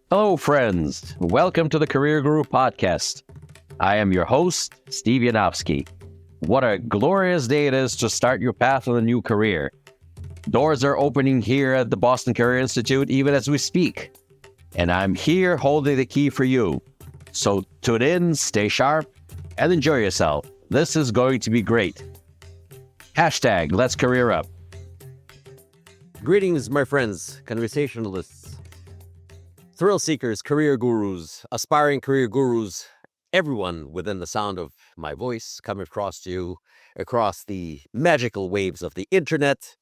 Hello, friends. Welcome to the Career Guru Podcast. I am your host, Steve Yanofsky. What a glorious day it is to start your path on a new career. Doors are opening here at the Boston Career Institute even as we speak. And I'm here holding the key for you. So tune in, stay sharp, and enjoy yourself. This is going to be great. Hashtag Let's Career Up. Greetings, my friends, conversationalists, thrill seekers, career gurus, aspiring career gurus, everyone within the sound of my voice coming across to you across the magical waves of the internet.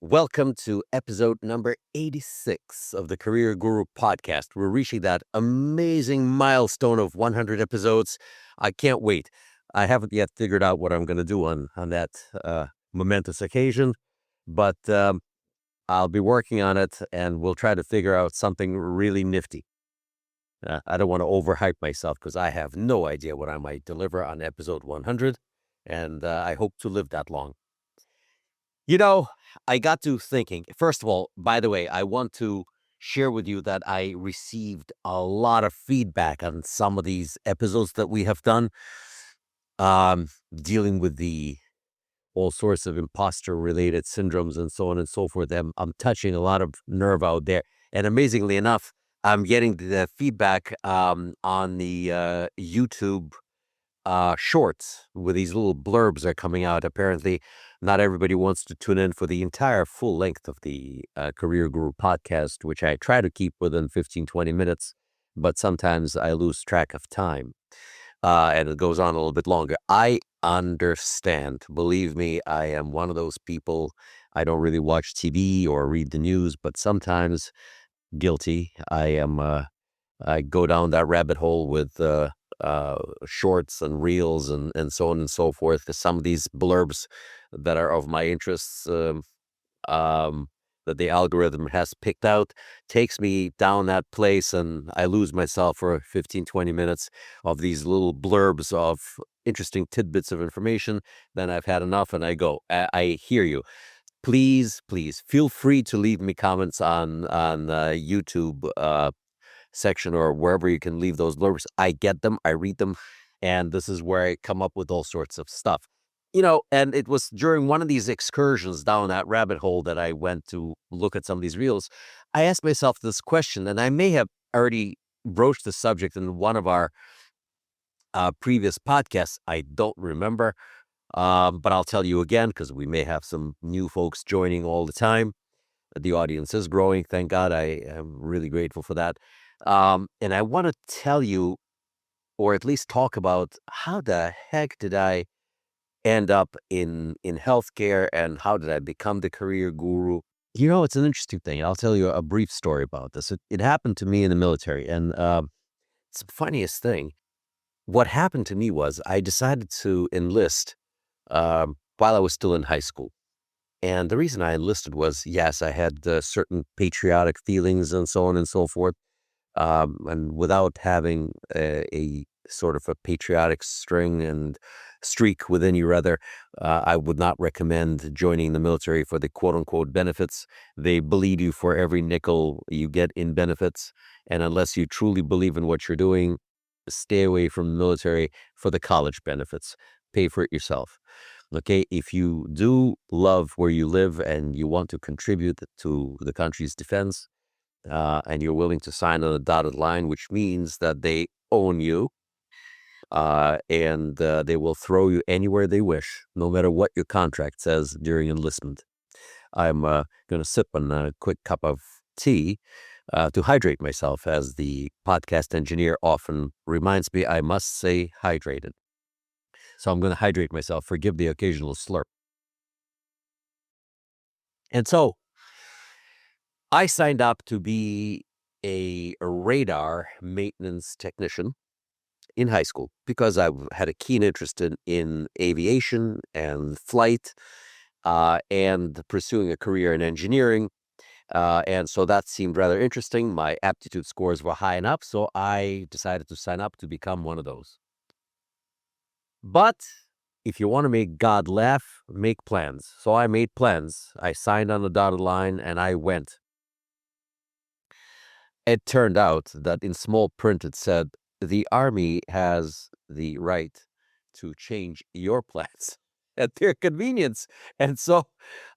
Welcome to episode number 86 of the Career Guru Podcast. We're reaching that amazing milestone of 100 episodes. I can't wait. I haven't yet figured out what I'm going to do on that momentous occasion, but I'll be working on it, and we'll try to figure out something really nifty. I don't want to overhype myself because I have no idea what I might deliver on episode 100, and I hope to live that long. You know, I got to thinking, first of all, by the way, I want to share with you that I received a lot of feedback on some of these episodes that we have done, dealing with all sorts of imposter-related syndromes and so on and so forth. I'm touching a lot of nerve out there. And amazingly enough, I'm getting the feedback on the YouTube shorts where these little blurbs are coming out. Apparently, not everybody wants to tune in for the entire full length of the Career Guru podcast, which I try to keep within 15, 20 minutes, but sometimes I lose track of time. And it goes on a little bit longer. I understand. Believe me, I am one of those people. I don't really watch TV or read the news, but sometimes guilty. I go down that rabbit hole with shorts and reels and so on and so forth. Because some of these blurbs that are of my interests, that the algorithm has picked out, takes me down that place, and I lose myself for 15, 20 minutes of these little blurbs of interesting tidbits of information. Then I've had enough and I go. I hear you. Please feel free to leave me comments on YouTube section or wherever you can leave those blurbs. I get them, I read them, and this is where I come up with all sorts of stuff. And it was during one of these excursions down that rabbit hole that I went to look at some of these reels. I asked myself this question, and I may have already broached the subject in one of our previous podcasts. I don't remember, but I'll tell you again because we may have some new folks joining all the time. The audience is growing. Thank God. I am really grateful for that. And I want to tell you, or at least talk about, how the heck did I end up in healthcare, and how did I become the career guru? It's an interesting thing. I'll tell you a brief story about this. It happened to me in the military, and it's the funniest thing. What happened to me was I decided to enlist while I was still in high school. And the reason I enlisted was, yes, I had certain patriotic feelings and so on and so forth. And without having a sort of a patriotic string and streak within you, rather, I would not recommend joining the military for the quote unquote benefits. They bleed you for every nickel you get in benefits. And unless you truly believe in what you're doing, stay away from the military for the college benefits. Pay for it yourself. Okay, if you do love where you live and you want to contribute to the country's defense, and you're willing to sign on a dotted line, which means that they own you, and they will throw you anywhere they wish, no matter what your contract says during enlistment. I'm going to sip on a quick cup of tea to hydrate myself, as the podcast engineer often reminds me I must stay hydrated. So I'm going to hydrate myself. Forgive the occasional slurp. And so I signed up to be a radar maintenance technician in high school because I had a keen interest in aviation and flight, and pursuing a career in engineering. And so that seemed rather interesting. My aptitude scores were high enough, so I decided to sign up to become one of those. But if you want to make God laugh, make plans. So I made plans. I signed on the dotted line and I went. It turned out that in small print it said, the Army has the right to change your plans at their convenience. And so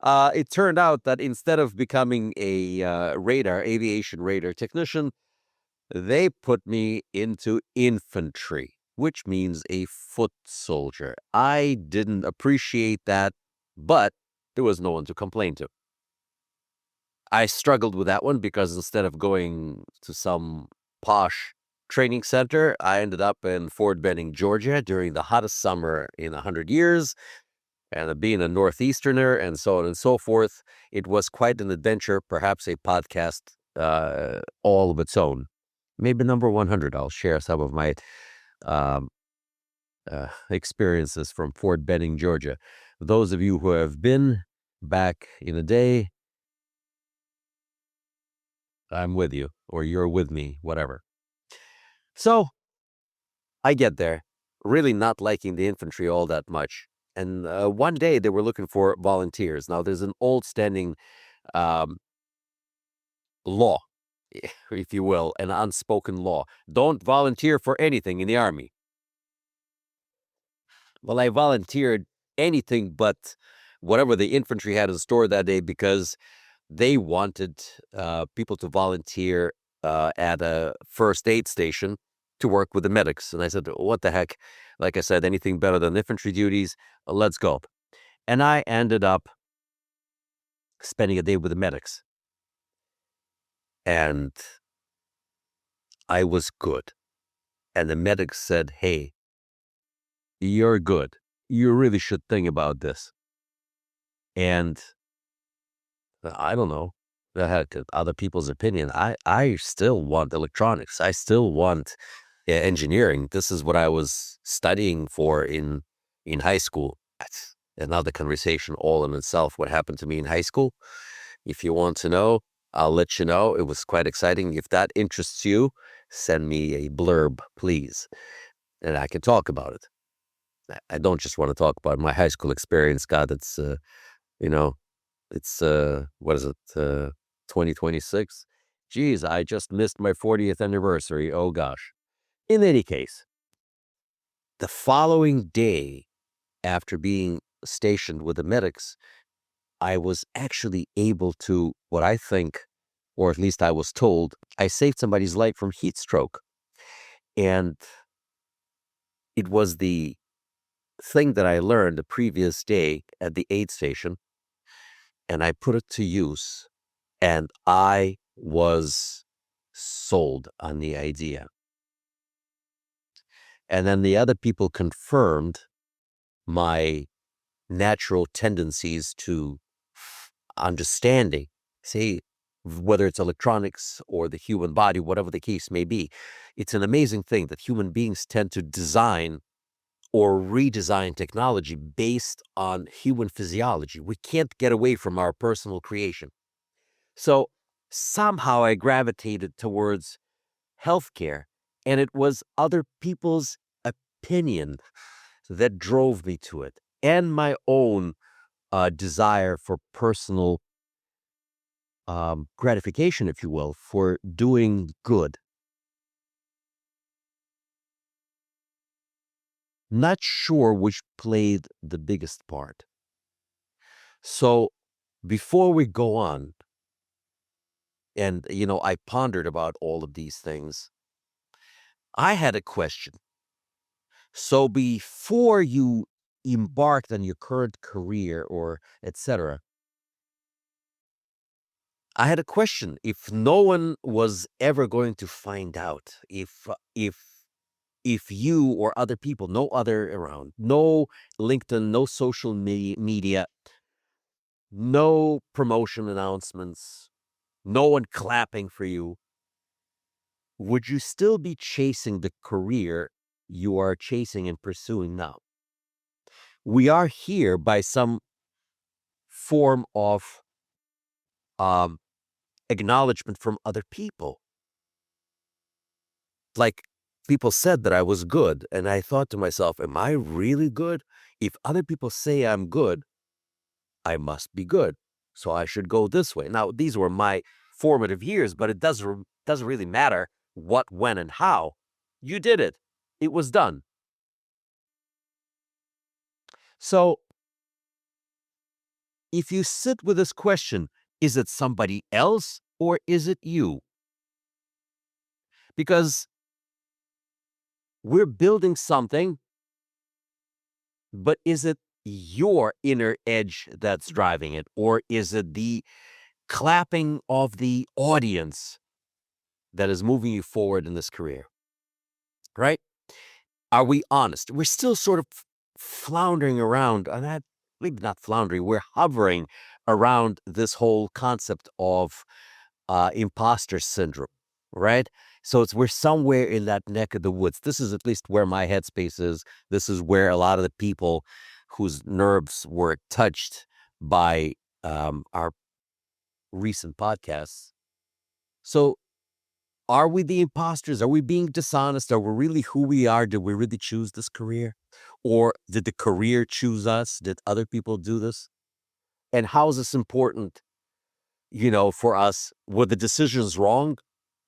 it turned out that instead of becoming a aviation radar technician, they put me into infantry, which means a foot soldier. I didn't appreciate that, but there was no one to complain to. I struggled with that one because instead of going to some posh training center, I ended up in Fort Benning, Georgia during the hottest summer in 100 years. And being a Northeasterner and so on and so forth, it was quite an adventure, perhaps a podcast all of its own. Maybe number 100, I'll share some of my um, experiences from Fort Benning, Georgia. Those of you who have been back in the day, I'm with you, or you're with me, whatever. So I get there, really not liking the infantry all that much. And one day they were looking for volunteers. Now, there's an old standing um, law, if you will, an unspoken law. Don't volunteer for anything in the Army. Well, I volunteered anything but whatever the infantry had in store that day because they wanted people to volunteer at a first aid station to work with the medics. And I said, what the heck? Like I said, anything better than infantry duties? Let's go. And I ended up spending a day with the medics. And I was good. And the medics said, hey, you're good. You really should think about this. And I don't know. The heck, other people's opinion. I still want electronics. I still want engineering. This is what I was studying for in high school. That's another conversation all in itself. What happened to me in high school? If you want to know, I'll let you know. It was quite exciting. If that interests you, send me a blurb, please, and I can talk about it. I don't just want to talk about my high school experience. God, it's you know, it's what is it? 2026. Geez, I just missed my 40th anniversary. Oh gosh. In any case, the following day after being stationed with the medics, I was actually able to, what I think, or at least I was told, I saved somebody's life from heat stroke. And it was the thing that I learned the previous day at the aid station, and I put it to use, and I was sold on the idea. And then the other people confirmed my natural tendencies to understanding, say, whether it's electronics or the human body, whatever the case may be. It's an amazing thing that human beings tend to design or redesign technology based on human physiology. We can't get away from our personal creation. So somehow I gravitated towards healthcare, and it was other people's opinion that drove me to it, and my own desire for personal gratification, if you will, for doing good. Not sure which played the biggest part. So before we go on, and I pondered about all of these things, I had a question. So before you embarked on your current career or etc., I had a question. If no one was ever going to find out, if you or other people, no other around, no LinkedIn, no social media, no promotion announcements, no one clapping for you, would you still be chasing the career you are chasing and pursuing now? We are here by some form of um, acknowledgement from other people. Like, people said that I was good, and I thought to myself, am I really good? If other people say I'm good, I must be good. So I should go this way. Now, these were my formative years, but it does Doesn't really matter what, when, and how. You did it. It was done. So if you sit with this question, is it somebody else or is it you? Because we're building something, but is it your inner edge that's driving it? Or is it the clapping of the audience that is moving you forward in this career? Right? Are we honest? We're still sort of floundering around, and maybe not floundering, we're hovering around this whole concept of imposter syndrome, right? So we're somewhere in that neck of the woods. This is at least where my headspace is. This is where a lot of the people whose nerves were touched by our recent podcasts. So are we the imposters? Are we being dishonest? Are we really who we are? Did we really choose this career? Or did the career choose us? Did other people do this? And how is this important, for us? Were the decisions wrong?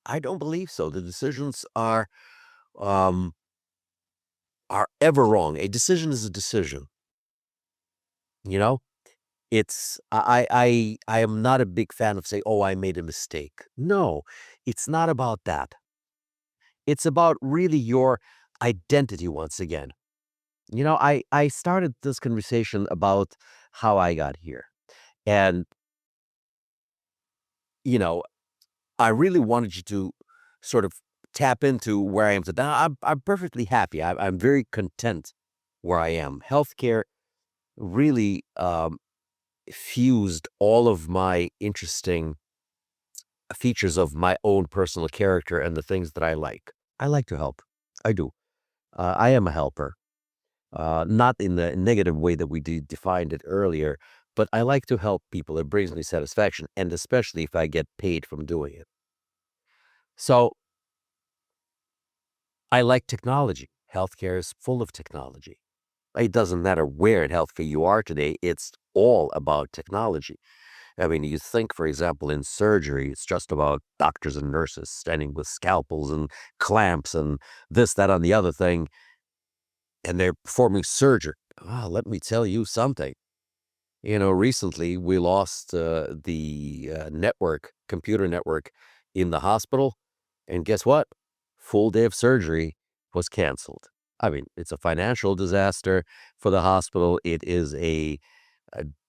I don't believe so. The decisions um, are ever wrong. A decision is a decision. You know, it's I am not a big fan of saying, "Oh, I made a mistake." No, it's not about that. It's about really your identity once again. I started this conversation about how I got here, and you know, I really wanted you to sort of tap into where I am today. I'm perfectly happy. I'm very content where I am. Healthcare really fused all of my interesting features of my own personal character and the things that I like. I like to help. I do. I am a helper, not in the negative way that we defined it earlier, but I like to help people. It brings me satisfaction, and especially if I get paid from doing it. So I like technology. Healthcare is full of technology. It doesn't matter where in healthcare you are today, it's all about technology. I mean, you think, for example, in surgery, it's just about doctors and nurses standing with scalpels and clamps and this, that, and the other thing, and they're performing surgery. Let me tell you something. Recently we lost the computer network in the hospital. And guess what? Full day of surgery was canceled. I mean, it's a financial disaster for the hospital. It is a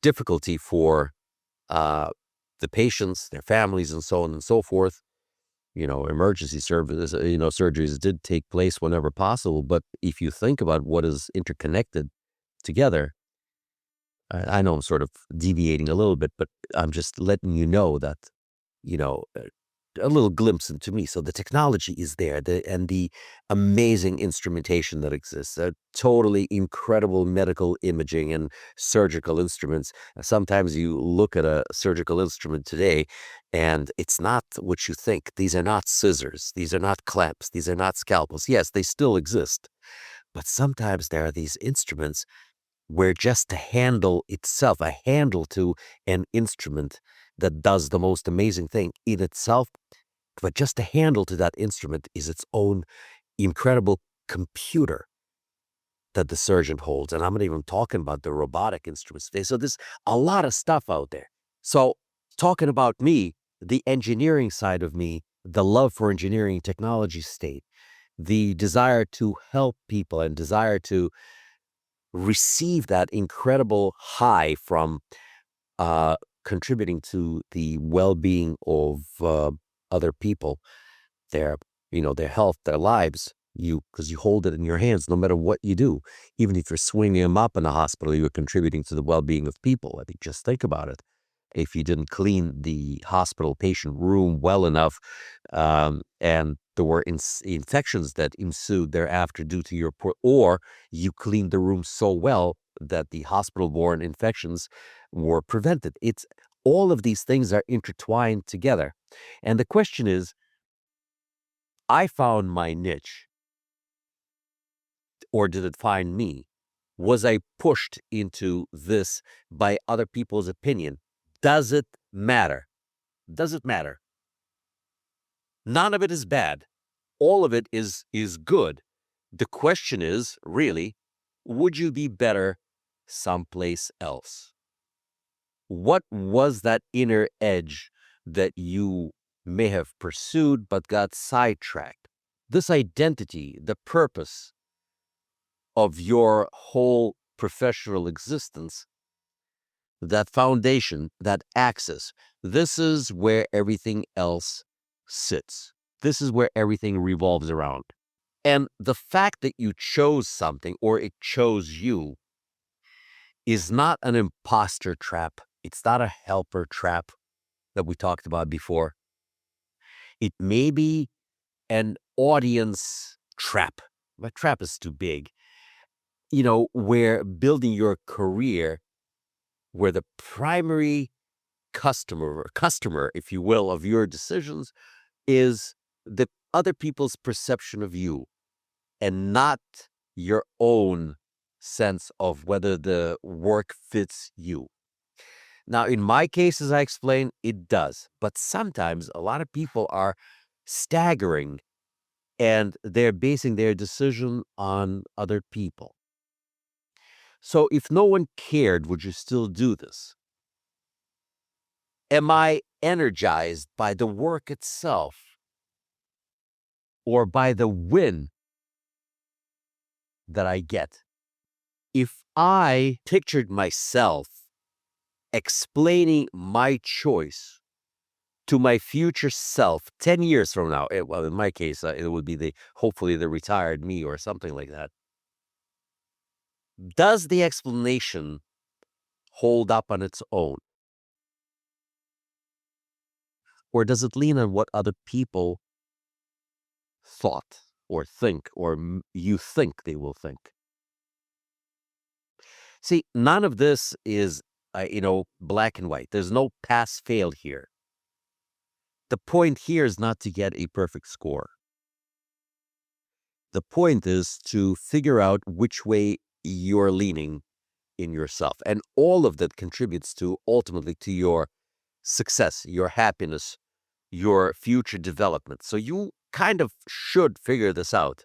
difficulty for uh, the patients, their families, and so on and so forth. Emergency services, surgeries did take place whenever possible. But if you think about what is interconnected together, I know I'm sort of deviating a little bit, but I'm just letting you know that, you know, uh, a little glimpse into me. So the technology is there, and the amazing instrumentation that exists, totally incredible medical imaging and surgical instruments. Sometimes you look at a surgical instrument today, and it's not what you think. These are not scissors. These are not clamps. These are not scalpels. Yes, they still exist. But sometimes there are these instruments where just the handle itself, a handle to an instrument that does the most amazing thing in itself, but just the handle to that instrument is its own incredible computer that the surgeon holds. And I'm not even talking about the robotic instruments today. So there's a lot of stuff out there. So talking about me, the engineering side of me, the love for engineering technology state, the desire to help people and desire to receive that incredible high from uh, contributing to the well-being of other people, their their health, their lives. Because you hold it in your hands, no matter what you do, even if you're swinging them up in a hospital, you're contributing to the well-being of people. I think just think about it. If you didn't clean the hospital patient room well enough, and there were infections that ensued thereafter due to your poor, or you cleaned the room so well that the hospital-borne infections were prevented. It's all of these things are intertwined together. And the question is, I found my niche, or did it find me? Was I pushed into this by other people's opinion? Does it matter? Does it matter? None of it is bad. All of it is good. The question is, really, would you be better someplace else? What was that inner edge that you may have pursued but got sidetracked? This identity, the purpose of your whole professional existence, that foundation, that axis, this is where everything else sits. This is where everything revolves around. And the fact that you chose something or it chose you is not an imposter trap. It's not a helper trap that we talked about before. It may be an audience trap. But trap is too big. Where building your career, where the primary customer, if you will, of your decisions is the other people's perception of you and not your own sense of whether the work fits you. Now, in my case, as I explained, it does. But sometimes a lot of people are staggering and they're basing their decision on other people. So if no one cared, would you still do this? Am I energized by the work itself or by the win that I get? If I pictured myself explaining my choice to my future self 10 years from now, well, in my case, it would be hopefully the retired me or something like that. Does the explanation hold up on its own? Or does it lean on what other people thought or think, or you think they will think? See, none of this is, black and white. There's no pass fail here. The point here is not to get a perfect score. The point is to figure out which way you're leaning in yourself. And all of that contributes to ultimately to your success, your happiness, your future development. So you kind of should figure this out,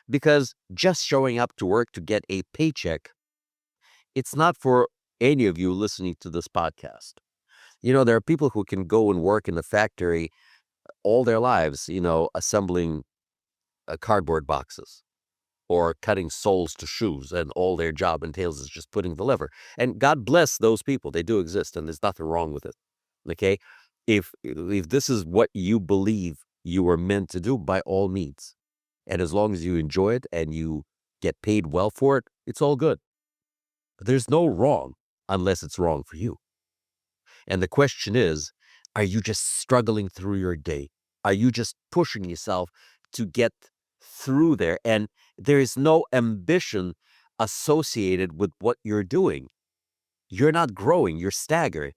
because just showing up to work to get a paycheck, it's not for any of you listening to this podcast. There are people who can go and work in the factory all their lives, assembling cardboard boxes or cutting soles to shoes, and all their job entails is just putting the lever. And God bless those people. They do exist, and there's nothing wrong with it. Okay? If this is what you believe you were meant to do, by all means. And as long as you enjoy it and you get paid well for it, it's all good. There's no wrong unless it's wrong for you. And the question is, are you just struggling through your day? Are you just pushing yourself to get through there? And there is no ambition associated with what you're doing. You're not growing, you're staggering.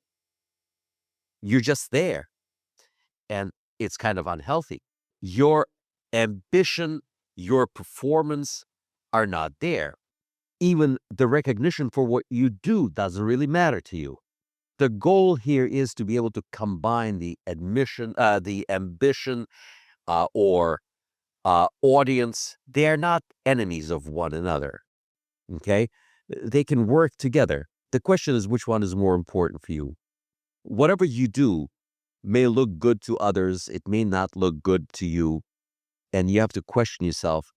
You're just there. And it's kind of unhealthy. Your ambition, your performance are not there. Even the recognition for what you do doesn't really matter to you. The goal here is to be able to combine the ambition, or audience. They are not enemies of one another. Okay, they can work together. The question is, which one is more important for you? Whatever you do may look good to others. It may not look good to you, and you have to question yourself: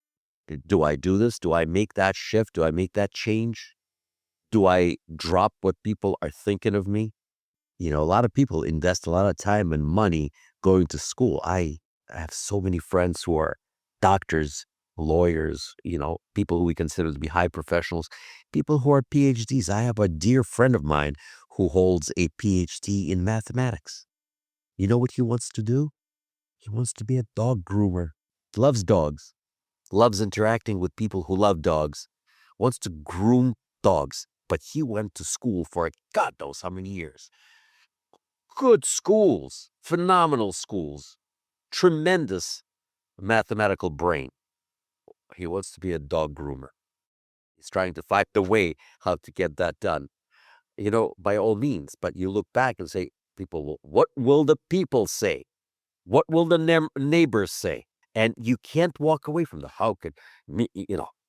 do I do this? Do I make that shift? Do I make that change? Do I drop what people are thinking of me? A lot of people invest a lot of time and money going to school. I have so many friends who are doctors, lawyers, people who we consider to be high professionals, people who are PhDs. I have a dear friend of mine who holds a PhD in mathematics. You know what he wants to do? He wants to be a dog groomer. Loves dogs, loves interacting with people who love dogs, wants to groom dogs. But he went to school for God knows how many years. Good schools, phenomenal schools, tremendous mathematical brain. He wants to be a dog groomer. He's trying to find the way how to get that done. By all means, but you look back and say, what will the people say? What will the neighbors say? And you can't walk away from the, how could me,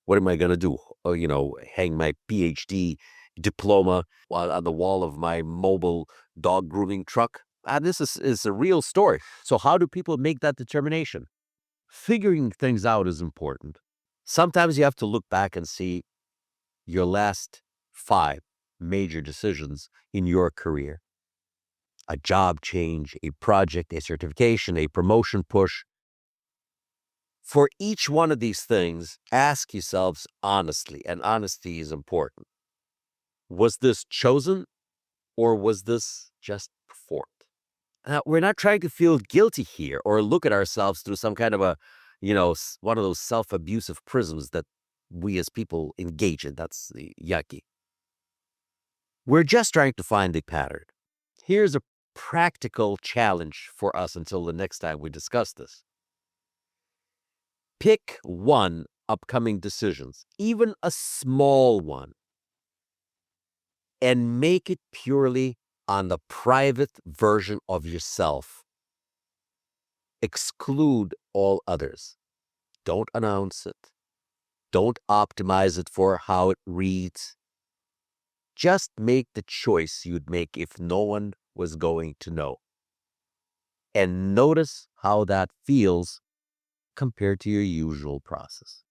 what am I going to do? Oh, hang my PhD diploma on the wall of my mobile dog grooming truck? This is a real story. So how do people make that determination? Figuring things out is important. Sometimes you have to look back and see your last 5 major decisions in your career. A job change, a project, a certification, a promotion push. For each one of these things, ask yourselves honestly, and honesty is important. Was this chosen or was this just performed? Now, we're not trying to feel guilty here or look at ourselves through some kind of one of those self-abusive prisms that we as people engage in. That's the yucky. We're just trying to find a pattern. Here's a practical challenge for us until the next time we discuss this. Pick one upcoming decisions, even a small one, and make it purely on the private version of yourself. Exclude all others. Don't announce it. Don't optimize it for how it reads. Just make the choice you'd make if no one was going to know. And notice how that feels compared to your usual process.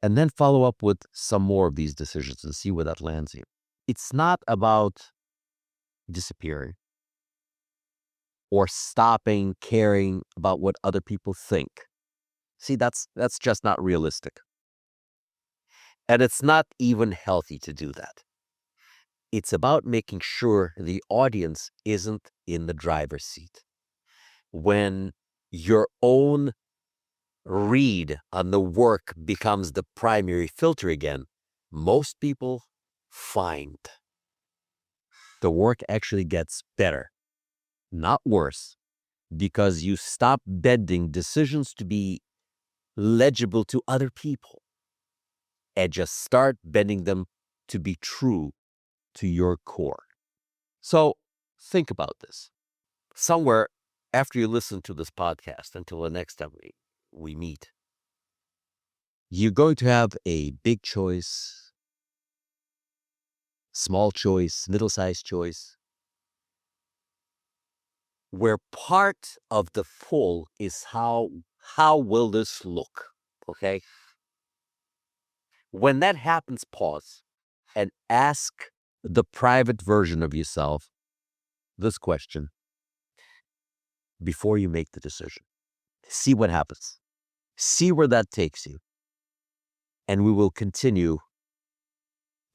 And then follow up with some more of these decisions and see where that lands you. It's not about disappearing or stopping caring about what other people think. See, that's just not realistic. And it's not even healthy to do that. It's about making sure the audience isn't in the driver's seat. When your own read on the work becomes the primary filter again, most people find the work actually gets better, not worse, because you stop bending decisions to be legible to other people and just start bending them to be true to your core. So think about this. Somewhere after you listen to this podcast, until the next time we meet, you're going to have a big choice, small choice, middle-sized choice, where part of the pull is how will this look, okay? When that happens, pause and ask the private version of yourself this question before you make the decision. See what happens. See where that takes you. And we will continue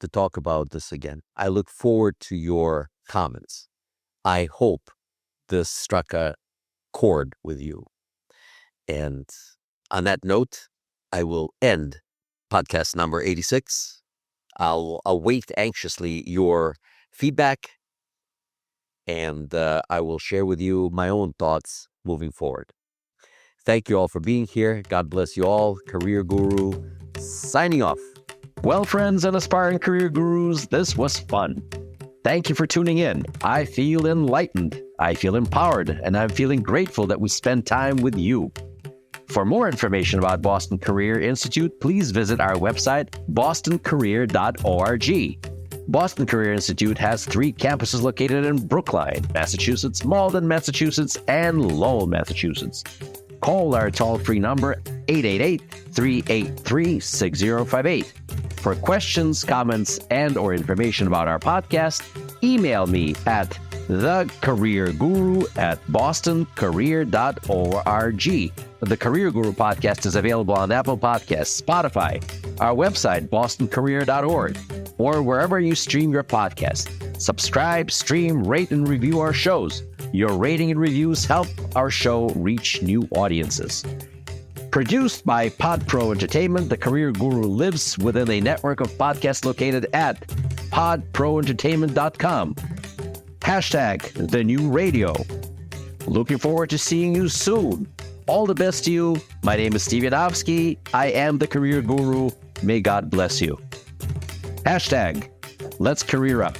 to talk about this again. I look forward to your comments. I hope this struck a chord with you. And on that note, I will end podcast number 86. I'll await anxiously your feedback, and I will share with you my own thoughts moving forward. Thank you all for being here. God bless you all. Career Guru, signing off. Well, friends and aspiring career gurus, this was fun. Thank you for tuning in. I feel enlightened, I feel empowered, and I'm feeling grateful that we spend time with you. For more information about Boston Career Institute, please visit our website, bostoncareer.org. Boston Career Institute has 3 campuses located in Brookline, Massachusetts, Malden, Massachusetts, and Lowell, Massachusetts. Call our toll-free number, 888-383-6058. For questions, comments, and/or information about our podcast, email me at thecareerguru@bostoncareer.org. The Career Guru podcast is available on Apple Podcasts, Spotify, our website, bostoncareer.org, or wherever you stream your podcast. Subscribe, stream, rate, and review our shows. Your rating and reviews help our show reach new audiences. Produced by PodPro Entertainment, The Career Guru lives within a network of podcasts located at podproentertainment.com. #TheNewRadio. Looking forward to seeing you soon. All the best to you. My name is Steve Yanofsky. I am the Career Guru. May God bless you. #Let's Career Up.